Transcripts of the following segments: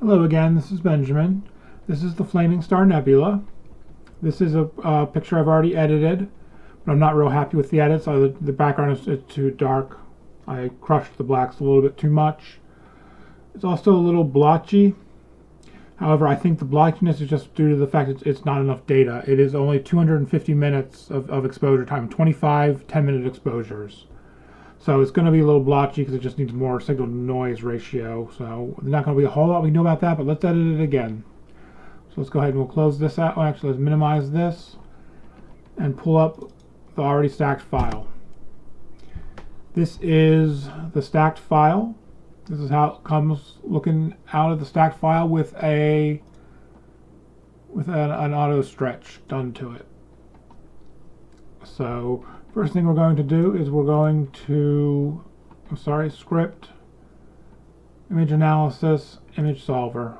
Hello again, this is Benjamin. This is the Flaming Star Nebula. This is a picture I've already edited, but I'm not real happy with the edits. The background is too dark. I crushed the blacks a little bit too much. It's also a little blotchy. However, I think the blotchiness is just due to the fact that it's not enough data. It is only 250 minutes of exposure time, 25 10-minute exposures. So it's going to be a little blotchy because it just needs more signal to noise ratio. So there's not going to be a whole lot we can do about that, but let's edit it again. So let's go ahead and we'll close this out. Well, actually, let's minimize this and pull up the already stacked file. This is the stacked file. This is how it comes looking out of the stacked file with an auto stretch done to it. So first thing we're going to do is we're going to, script, image analysis, image solver.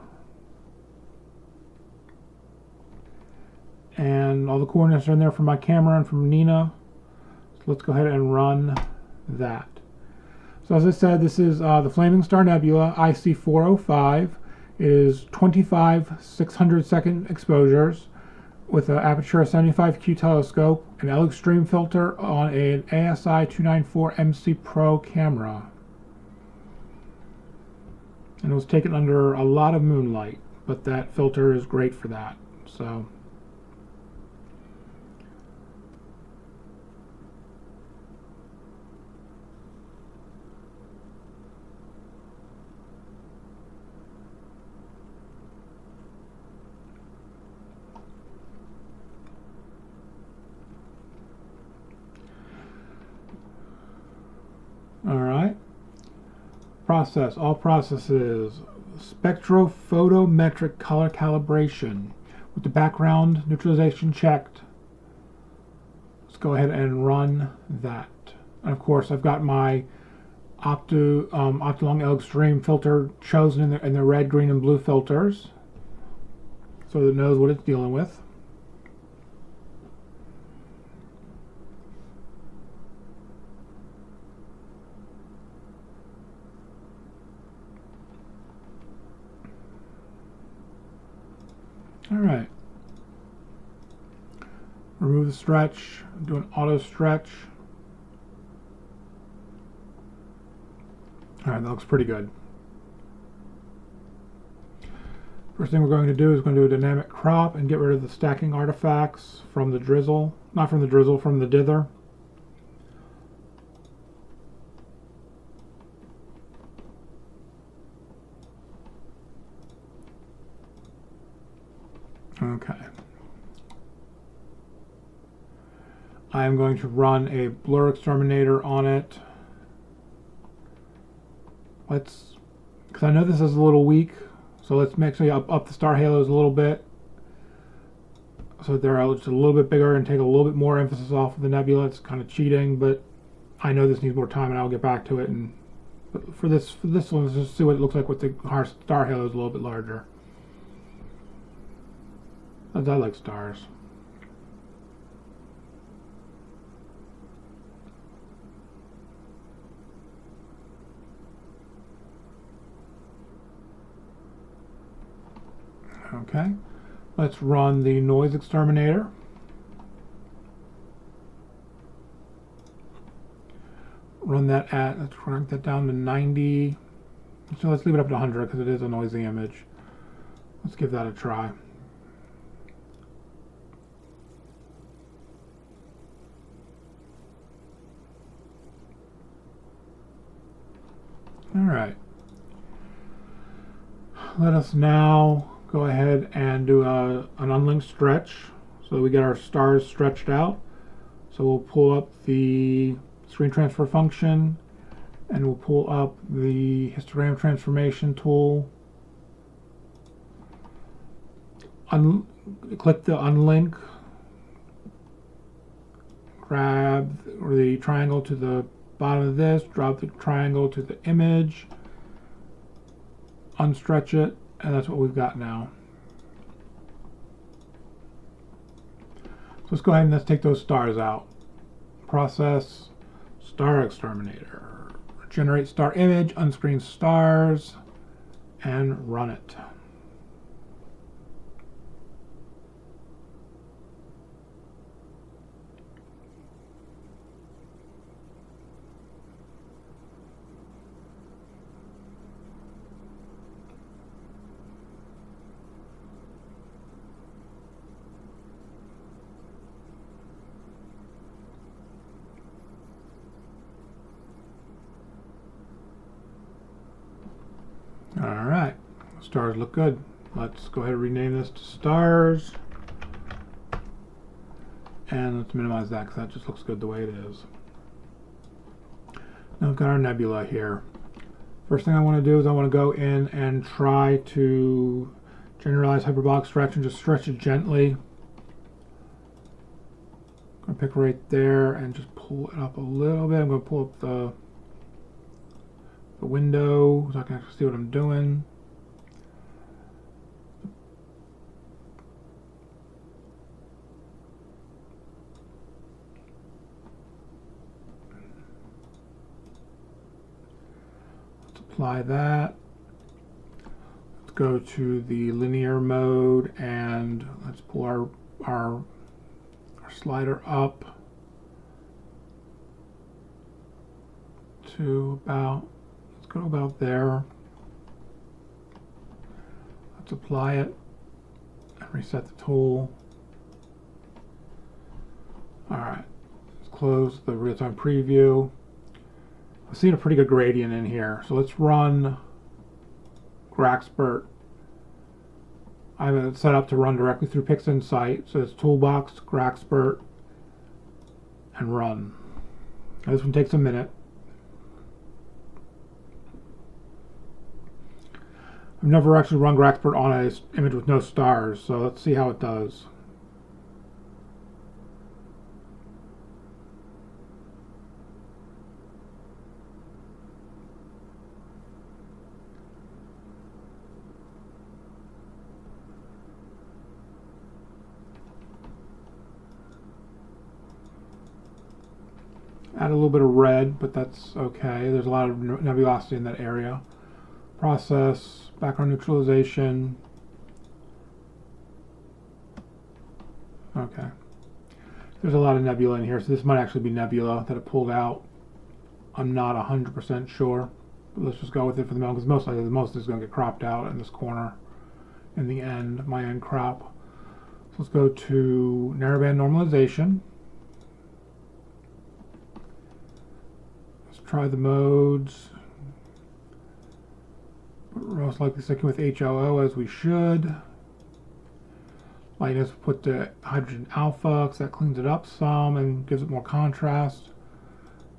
And all the coordinates are in there from my camera and from Nina. So let's go ahead and run that. So as I said, this is the Flaming Star Nebula IC405. It is 25 600-second exposures with an Apertura 75Q telescope, an L-eXtreme filter on an ASI294MC Pro camera. And it was taken under a lot of moonlight, but that filter is great for that. So Alright, process, all processes, spectrophotometric color calibration with the background neutralization checked. Let's go ahead and run that. And of course I've got my Optolong L-eXtreme filter chosen in the red, green, and blue filters so that it knows what it's dealing with. Alright, remove the stretch, do an auto stretch. Alright, that looks pretty good. First thing we're going to do is going to do a dynamic crop and get rid of the stacking artifacts from the drizzle, not from the drizzle, from the dither. Okay. I am going to run a blur exterminator on it. Because I know this is a little weak, so let's actually up the star halos a little bit so they're just a little bit bigger and take a little bit more emphasis off of the nebula. It's kind of cheating, but I know this needs more time and I'll get back to it. And for this one, let's just see what it looks like with the star halos a little bit larger. I like stars. Okay, let's run the noise exterminator. Run that let's crank that down to 90. So let's leave it up to 100 because it is a noisy image. Let's give that a try. Alright, let us now go ahead and do an unlinked stretch so that we get our stars stretched out. So we'll pull up the screen transfer function and we'll pull up the histogram transformation tool. Click the unlink, grab the triangle to the bottom of this, drop the triangle to the image, unstretch it, and that's what we've got now. So let's go ahead and let's take those stars out. Process, star exterminator, generate star image, unscreen stars, and run it. stars look good. Let's go ahead and rename this to stars. And let's minimize that because that just looks good the way it is. Now we've got our nebula here. First thing I want to do is I want to go in and try to generalize hyperbolic stretch and just stretch it gently. I'm going to pick right there and just pull it up a little bit. I'm going to pull up the window so I can actually see what I'm doing. Apply that. Let's go to the linear mode and let's pull our slider up to about, let's go about there. Let's apply it and reset the tool. Alright, let's close the real-time preview. I've seen a pretty good gradient in here, so let's run Gracspert. I have it set up to run directly through PixInsight, so it's Toolbox, Gracspert, and run. Now this one takes a minute. I've never actually run Gracspert on an image with no stars, so let's see how it does. Add a little bit of red, but that's okay. There's a lot of nebulosity in that area. Process, background neutralization. Okay. There's a lot of nebula in here, so this might actually be nebula that it pulled out. I'm not 100% sure, but let's just go with it for the moment, because most likely most is going to get cropped out in this corner in the end, my end crop. So let's go to Narrowband normalization. Try the modes. We're most likely sticking with HOO as we should. Lightness, put the hydrogen alpha because that cleans it up some and gives it more contrast.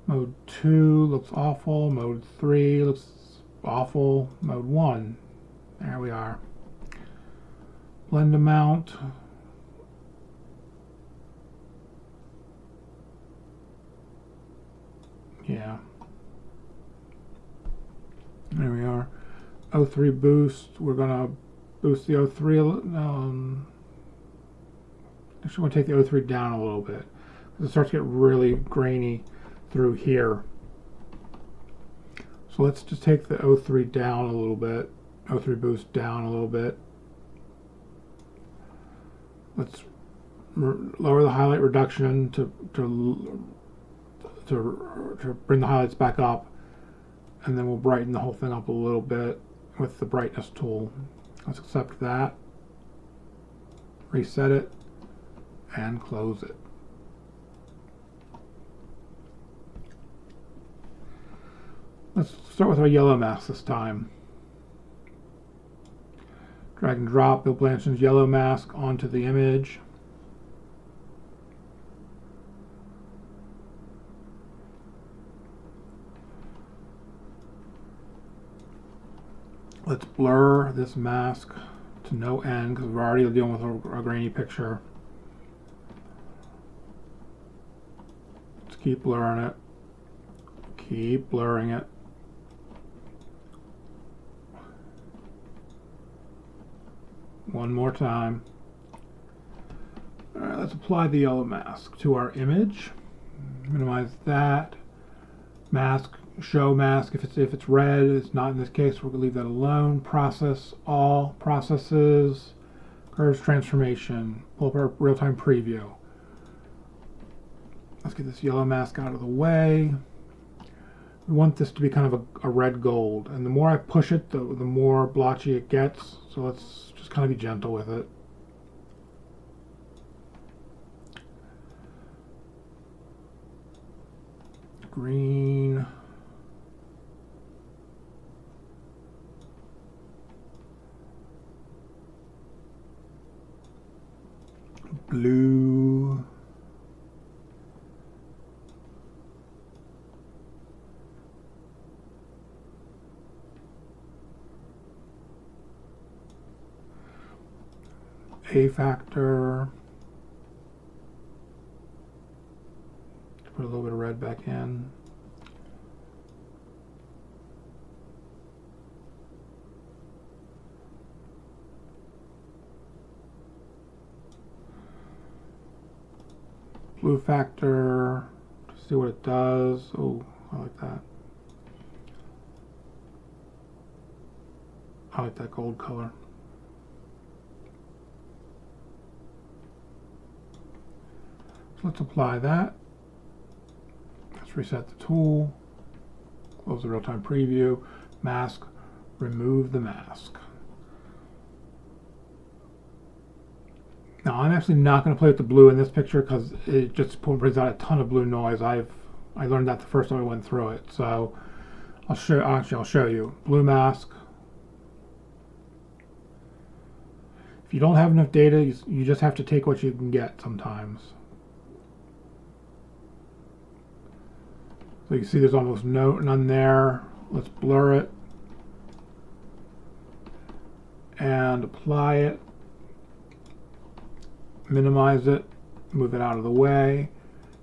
Mode 2 looks awful. Mode 3 looks awful. Mode 1. There we are. Blend amount. Yeah. There we are. O3 boost. We're going to boost the O3. Actually, want to take the O3 down a little bit. It starts to get really grainy through here. So let's just take the O3 down a little bit. O3 boost down a little bit. Let's lower the highlight reduction to bring the highlights back up. And then we'll brighten the whole thing up a little bit with the brightness tool. Let's accept that, reset it, and close it. Let's start with our yellow mask this time. Drag and drop Bill Blanchen's yellow mask onto the image. Let's blur this mask to no end because we're already dealing with a grainy picture. Let's keep blurring it. Keep blurring it. One more time. Alright, let's apply the yellow mask to our image. Minimize that. Mask. Show mask if it's red. It's not in this case. We're gonna leave that alone. Process all processes. Curves transformation. Pull up our real-time preview. Let's get this yellow mask out of the way. We want this to be kind of a red gold, and the more I push it, the more blotchy it gets. So let's just kind of be gentle with it. Green. blue. A factor. Put a little bit of red back in. Blue factor, to see what it does. Oh, I like that. I like that gold color. So let's apply that. Let's reset the tool. Close the real-time preview. Mask. Remove the mask. Now I'm actually not going to play with the blue in this picture because it just brings out a ton of blue noise. I learned that the first time I went through it. So I'll show you. Blue mask. If you don't have enough data, you just have to take what you can get sometimes. So you see there's almost none there. Let's blur it and apply it. Minimize it, move it out of the way,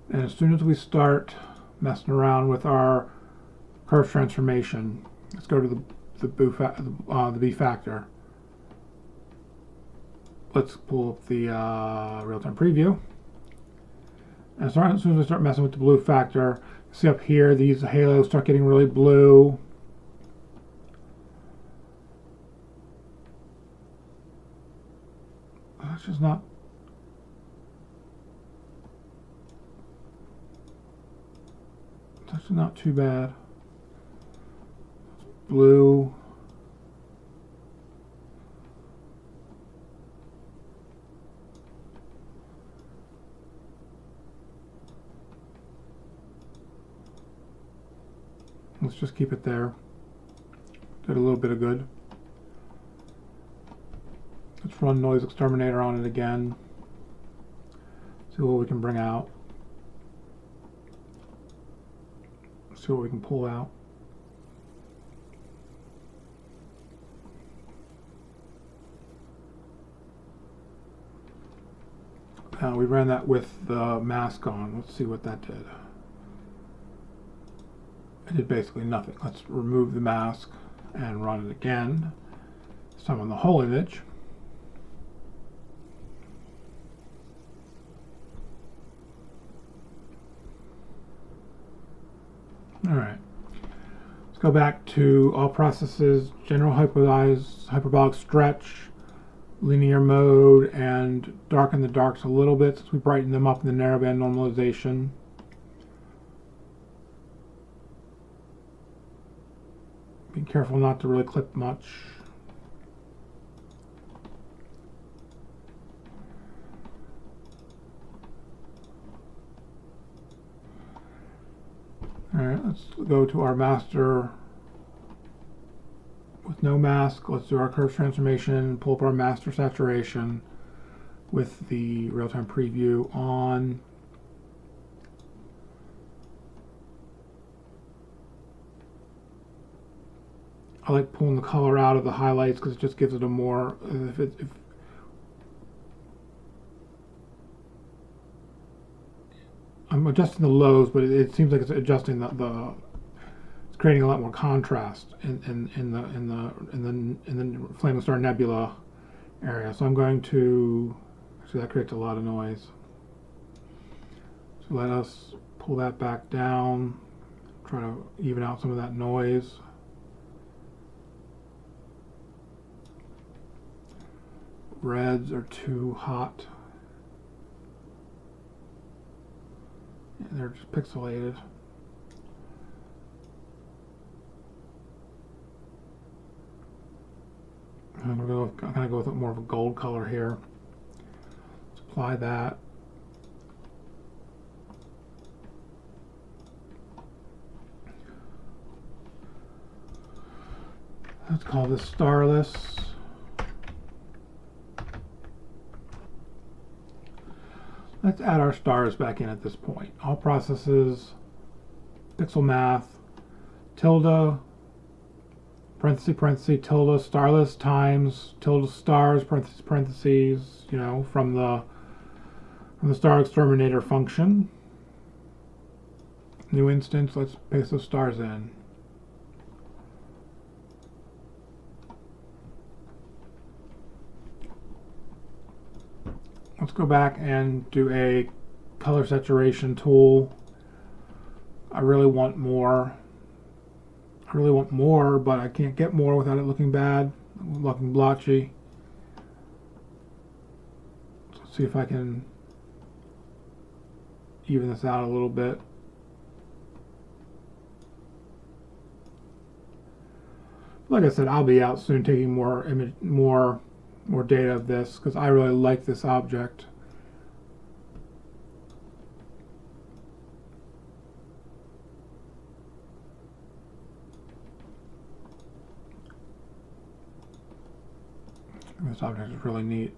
and as soon as we start messing around with our curve transformation, let's go to the B factor. Let's pull up the real-time preview, and as soon as we start messing with the blue factor, see up here these halos start getting really blue. That's just not. That's not too bad. Blue. Let's just keep it there. Did a little bit of good. Let's run Noise Exterminator on it again. See what we can bring out. See what we can pull out. Now we ran that with the mask on. Let's see what that did. It did basically nothing. Let's remove the mask and run it again. This time on the whole image. Alright, let's go back to all processes, general hyperbolic stretch, linear mode, and darken the darks a little bit since we brighten them up in the narrowband normalization. Be careful not to really clip much. Alright, let's go to our master with no mask. Let's do our curve transformation, pull up our master saturation with the real-time preview on. I like pulling the color out of the highlights because it just gives it a more, I'm adjusting the lows, but it seems like it's adjusting it's creating a lot more contrast in the Flaming Star Nebula area. So I'm going to, actually that creates a lot of noise. So let us pull that back down, try to even out some of that noise. Reds are too hot. They're just pixelated. I'm gonna go with more of a gold color here. Let's apply that. Let's call this Starless. Let's add our stars back in at this point. All processes, pixel math, tilde, parentheses, parentheses, tilde, starless times, tilde stars, parentheses, parentheses, you know, from the star exterminator function. New instance, let's paste those stars in. Let's go back and do a color saturation tool. I really want more. But I can't get more without it looking bad, looking blotchy. So let's see if I can even this out a little bit. Like I said, I'll be out soon taking more data of this because I really like this object. This object is really neat.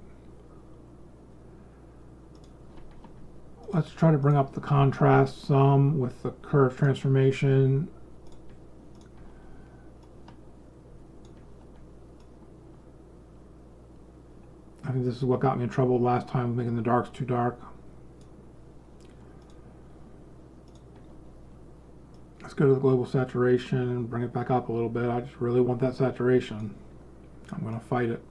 Let's try to bring up the contrast some with the curve transformation. I think this is what got me in trouble last time with making the darks too dark. Let's go to the global saturation and bring it back up a little bit. I just really want that saturation. I'm going to fight it.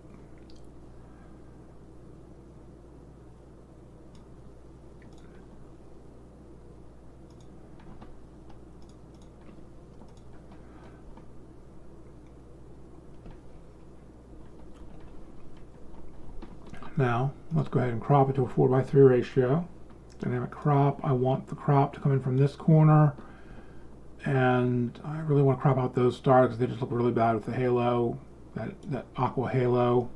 Now, let's go ahead and crop it to a 4:3 ratio. Dynamic crop, I want the crop to come in from this corner, and I really want to crop out those stars because they just look really bad with the halo, that aqua halo.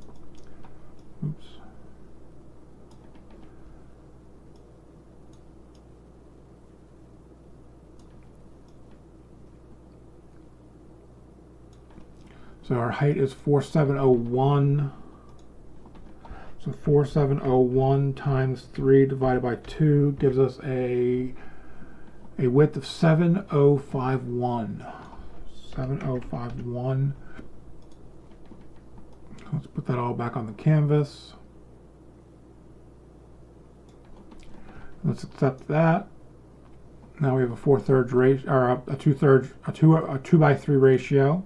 Oops. So our height is 4701. So 4701 times 3 divided by 2 gives us a width of 7051. 7051. Let's put that all back on the canvas. Let's accept that. Now we have a 4/3 ratio, or a 2:3 ratio.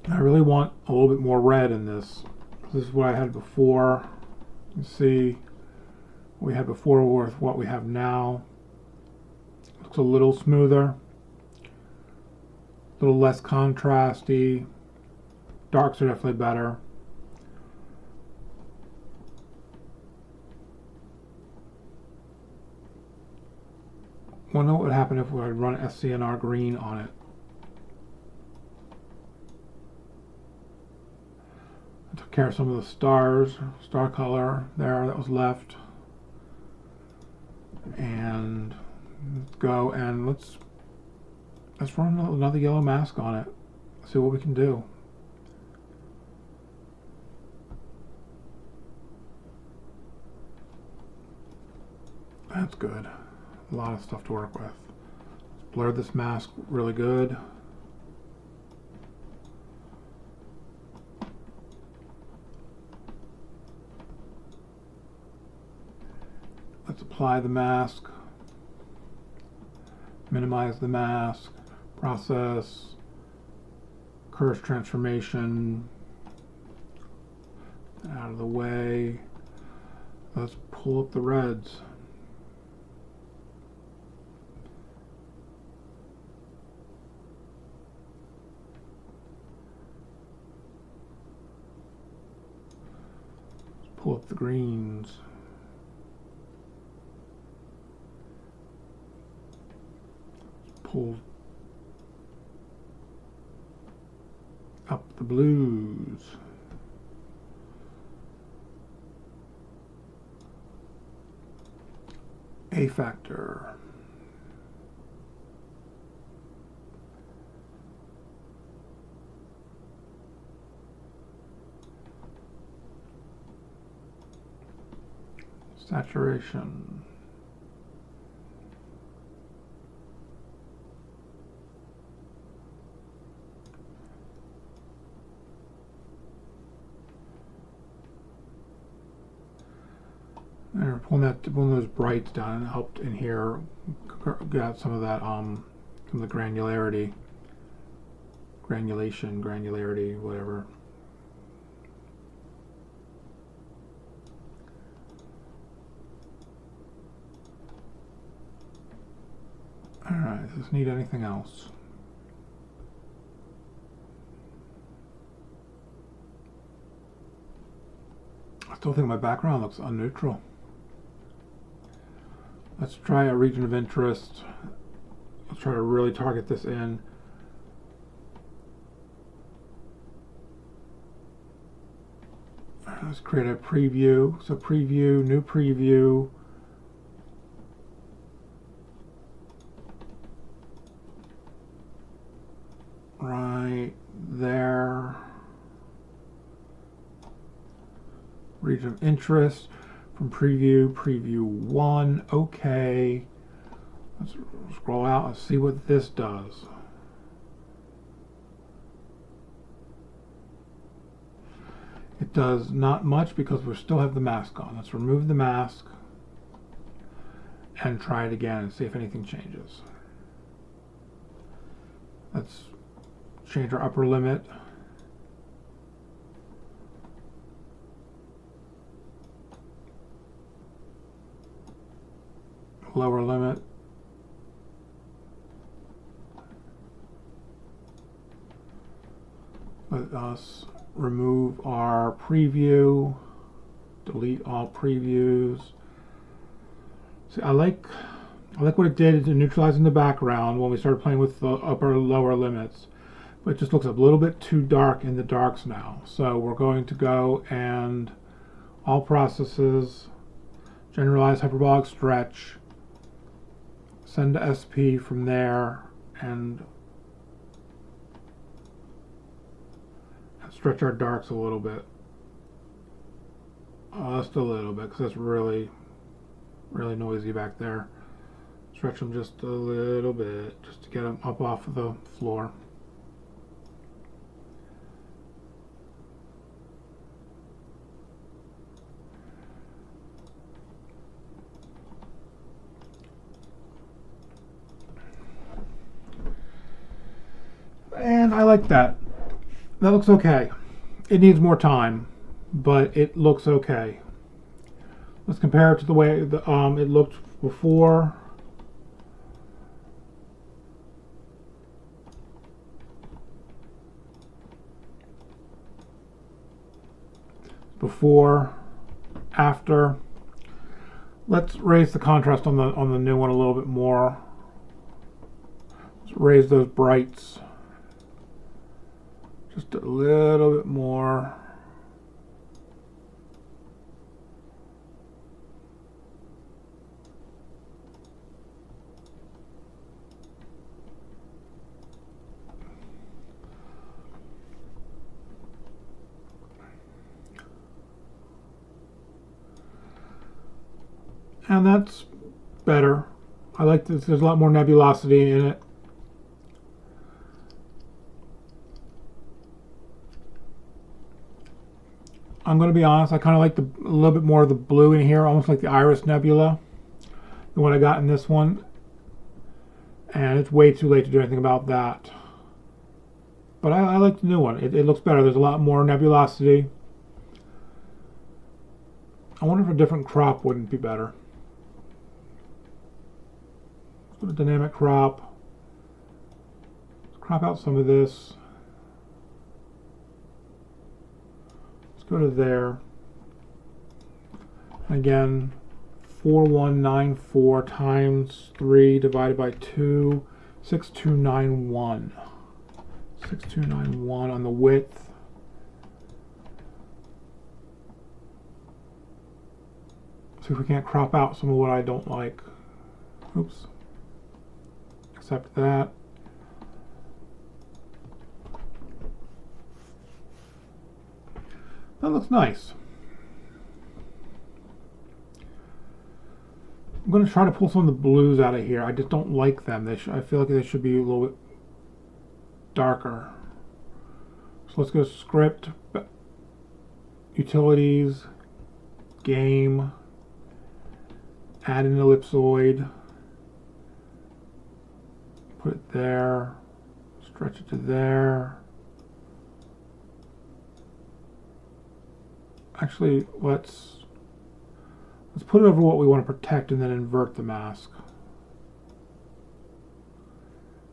I really want a little bit more red in this. This is what I had before. You see what we had before with what we have now. Looks a little smoother, a little less contrasty. Darks are definitely better. Wonder what would happen if we would run SCNR green on it. I took care of some of the stars, star color there that was left. And let's go and let's run another yellow mask on it. See what we can do. That's good. A lot of stuff to work with. Let's blur this mask really good. Let's apply the mask, minimize the mask, process, curve transformation, out of the way. Let's pull up the reds. Let's pull up the greens. Pull up the blues. A factor. Saturation. And pulling those brights down, and helped in here get out some of that some of the granularity, whatever. All right, does this need anything else? I still think my background looks unneutral. Let's try a region of interest. Let's try to really target this in. Let's create a preview. So preview, new preview. Right there. Region of interest. From preview 1, okay. Let's scroll out and see what this does. It does not much because we still have the mask on. Let's remove the mask and try it again and see if anything changes. Let's change our upper limit. Lower limit. Let us remove our preview, delete all previews. See, I like what it did in neutralizing the background when we started playing with the upper and lower limits, but it just looks a little bit too dark in the darks now. So we're going to go and all processes, generalize hyperbolic stretch, send to SP from there, and stretch our darks a little bit. Just a little bit, because it's really noisy back there. Stretch them just a little bit, just to get them up off of the floor. And I like that. That looks okay. It needs more time, but it looks okay. Let's compare it to the way it looked before. Before, after. Let's raise the contrast on the new one a little bit more. Let's raise those brights just a little bit more. And that's better. I like this. There's a lot more nebulosity in it. I'm going to be honest, I kind of like a little bit more of the blue in here, almost like the Iris Nebula, than what I got in this one. And it's way too late to do anything about that. But I like the new one. It looks better. There's a lot more nebulosity. I wonder if a different crop wouldn't be better. Let's go to dynamic crop. Let's crop out some of this. Go to there. Again, 4194 times 3 divided by 2, 6291. 6291 on the width. See if we can't crop out some of what I don't like. Oops. Accept that. That looks nice. I'm going to try to pull some of the blues out of here. I just don't like them. I feel like they should be a little bit darker. So let's go script, utilities, game, add an ellipsoid, put it there, stretch it to there. Actually, let's put it over what we want to protect and then invert the mask.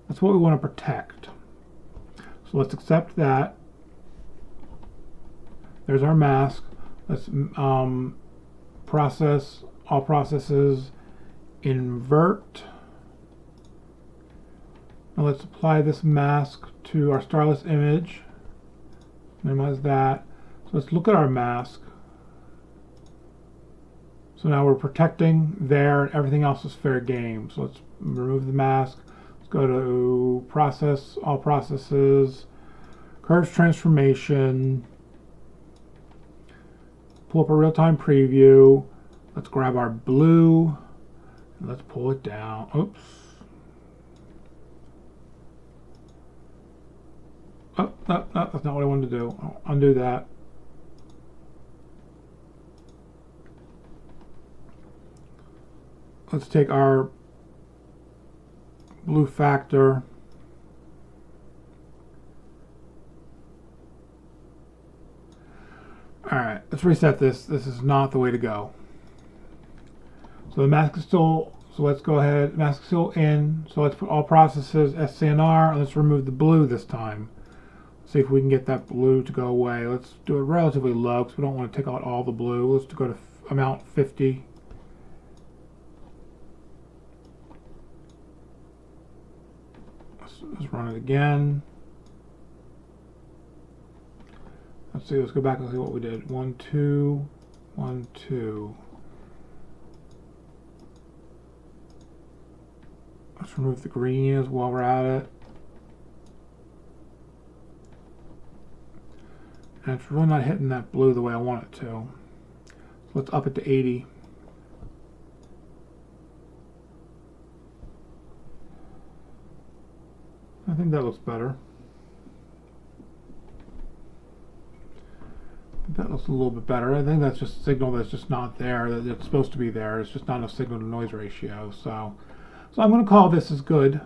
That's what we want to protect. So let's accept that. There's our mask. Let's process, all processes, invert. Now let's apply this mask to our starless image. Minimize that. So let's look at our mask. So now we're protecting there, and everything else is fair game. So let's remove the mask. Let's go to process, all processes, curves transformation, pull up a real-time preview. Let's grab our blue, and let's pull it down. Oops. Oh, no, that's not what I wanted to do. I'll undo that. Let's take our blue factor, alright, let's reset this. This is not the way to go. So the mask is still, so let's go ahead, mask is still in, so let's put all processes SCNR, and let's remove the blue this time. See if we can get that blue to go away. Let's do it relatively low because we don't want to take out all the blue. Let's go to amount 50. Let's run it again. Let's see, let's go back and see what we did. 1, 2, 1, 2. Let's remove the green as while we're at it. And it's really not hitting that blue the way I want it to. So let's up it to 80. I think that looks better. That looks a little bit better. I think that's just a signal that's just not there, that it's supposed to be there. It's just not a signal to noise ratio. So I'm going to call this as good.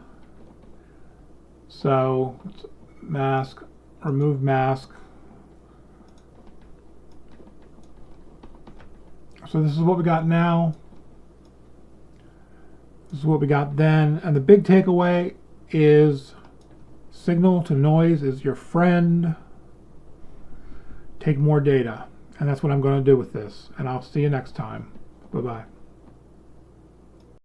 So let's mask, remove mask. So this is what we got now. This is what we got then. And the big takeaway is signal to noise is your friend. Take more data. And that's what I'm going to do with this. And I'll see you next time. Bye-bye.